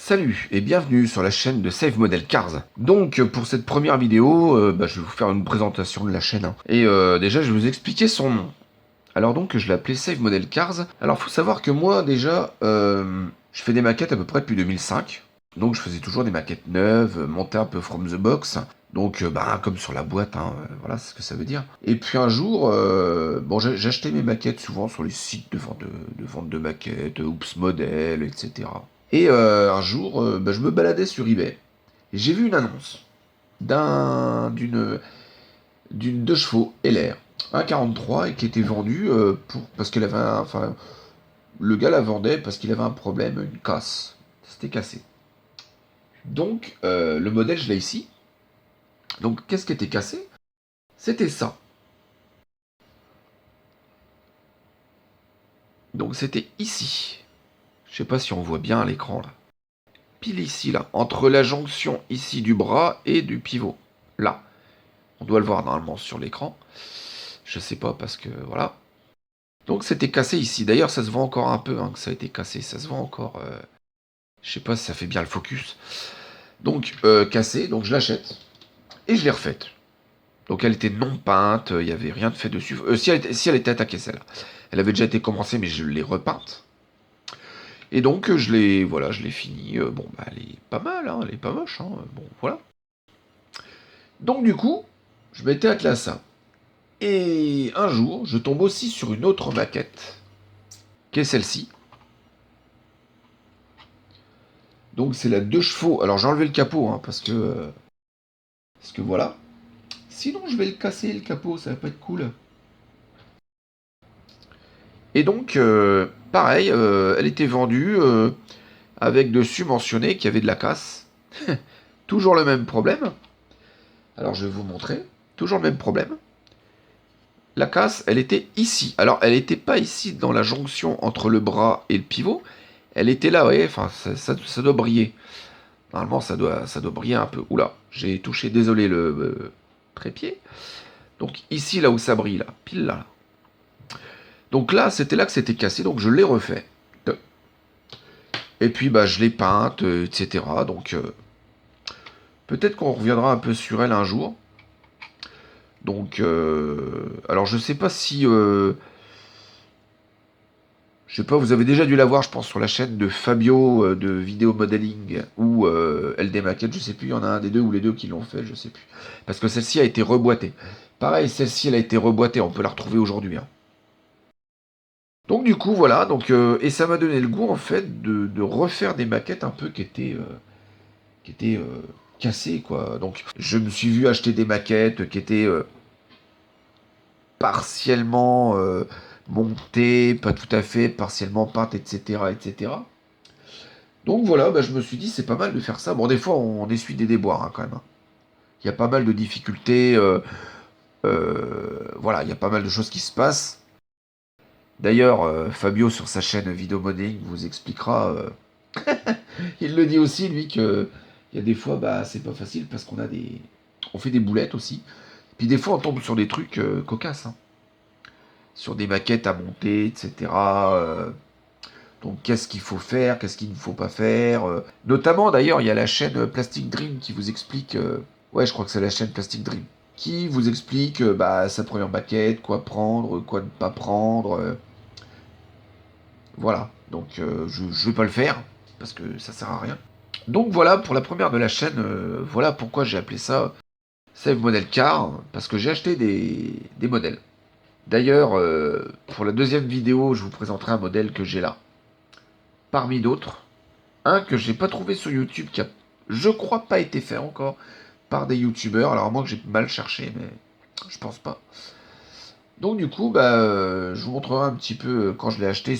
Salut et bienvenue sur la chaîne de Save Model Cars. Donc pour cette première vidéo, je vais vous faire une présentation de la chaîne. Et déjà je vais vous expliquer son nom. Alors donc je l'ai appelé Save Model Cars. Alors faut savoir que moi déjà, je fais des maquettes à peu près depuis 2005. Donc je faisais toujours des maquettes neuves, montées un peu from the box. Donc comme sur la boîte, voilà c'est ce que ça veut dire. Et puis un jour, j'achetais mes maquettes souvent sur les sites de vente de maquettes, Oops Model, etc. Et un jour, je me baladais sur eBay et j'ai vu une annonce d'une 2 chevaux LR 1,43 et qui était vendue parce qu'elle avait enfin le gars la vendait parce qu'il avait un problème, une casse. C'était cassé. Donc le modèle je l'ai ici. Donc qu'est-ce qui était cassé? C'était ça. Donc c'était ici. Je sais pas si on voit bien à l'écran là. Pile ici là, entre la jonction ici du bras et du pivot. Là. On doit le voir normalement sur l'écran. Je sais pas parce que voilà. Donc c'était cassé ici. D'ailleurs ça se voit encore un peu que ça a été cassé. Ça se voit encore. Je sais pas si ça fait bien le focus. Donc cassé. Donc je l'achète. Et je l'ai refaite. Donc elle était non peinte. Il n'y avait rien de fait dessus. Si elle était attaquée celle-là. Elle avait déjà été commencée mais je l'ai repeinte. Et donc je l'ai fini. Elle est pas mal. Elle est pas moche. Bon voilà. Donc du coup je m'étais attelé à ça. Et un jour, je tombe aussi sur une autre maquette, qui est celle-ci. Donc c'est la 2 chevaux. Alors j'ai enlevé le capot, parce que voilà. Sinon je vais le casser le capot, ça va pas être cool. Et donc, pareil, elle était vendue avec dessus mentionné qu'il y avait de la casse. Toujours le même problème. Alors je vais vous montrer. Toujours le même problème. La casse, elle était ici. Alors elle n'était pas ici dans la jonction entre le bras et le pivot. Elle était là, vous voyez, enfin ça doit briller. Normalement, ça doit briller un peu. Oula, j'ai touché, désolé, le trépied. Donc ici, là où ça brille, là, pile là. Donc là, c'était là que c'était cassé, donc je l'ai refait. Et puis, je l'ai peinte, etc. Donc, peut-être qu'on reviendra un peu sur elle un jour. Donc, alors je sais pas si... je sais pas, vous avez déjà dû la voir, je pense, sur la chaîne de Fabio de vidéo modeling ou LD Maquette, je sais plus, il y en a un des deux ou les deux qui l'ont fait, je sais plus. Parce que celle-ci a été reboîtée. Pareil, celle-ci, elle a été reboîtée, on peut la retrouver aujourd'hui. Donc du coup, voilà, et ça m'a donné le goût, en fait, de refaire des maquettes un peu qui étaient cassées, quoi. Donc je me suis vu acheter des maquettes qui étaient partiellement montées, pas tout à fait, partiellement peintes, etc., etc. Donc voilà, je me suis dit, c'est pas mal de faire ça. Bon, des fois, on essuie des déboires, quand même. Il y a pas mal de difficultés. Voilà, il y a pas mal de choses qui se passent. D'ailleurs, Fabio, sur sa chaîne Vidéo Modeling, vous expliquera. Il le dit aussi, lui, que il y a des fois, c'est pas facile parce on fait des boulettes aussi. Puis des fois, on tombe sur des trucs cocasses. Sur des maquettes à monter, etc. Donc qu'est-ce qu'il faut faire, qu'est-ce qu'il ne faut pas faire. Notamment d'ailleurs, il y a la chaîne Plastic Dream qui vous explique, ouais je crois que c'est la chaîne Plastic Dream, qui vous explique sa première maquette, quoi prendre, quoi ne pas prendre. Voilà, donc je ne vais pas le faire, parce que ça sert à rien. Donc voilà pour la première de la chaîne, voilà pourquoi j'ai appelé ça Save Model Car, parce que j'ai acheté des modèles. D'ailleurs, pour la deuxième vidéo, je vous présenterai un modèle que j'ai là. Parmi d'autres, un que j'ai pas trouvé sur YouTube, qui a, je crois, pas été fait encore par des youtubeurs. Alors moi que j'ai mal cherché, mais je pense pas. Donc du coup, je vous montrerai un petit peu quand je l'ai acheté.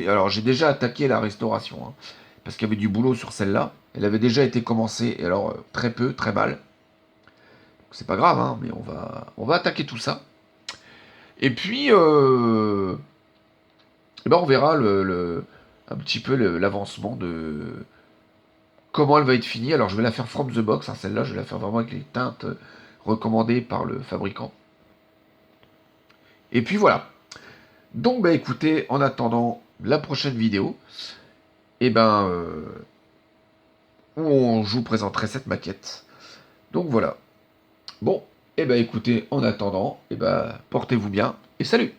Alors j'ai déjà attaqué la restauration, parce qu'il y avait du boulot sur celle-là. Elle avait déjà été commencée, et alors très peu, très mal. C'est pas grave, mais on va attaquer tout ça. Et puis, on verra un petit peu l'avancement de comment elle va être finie. Alors je vais la faire from the box, celle-là, je vais la faire vraiment avec les teintes recommandées par le fabricant. Et puis voilà. Donc écoutez, en attendant la prochaine vidéo, et où je vous présenterai cette maquette. Donc voilà. Bon, et ben écoutez, en attendant, portez-vous bien et salut!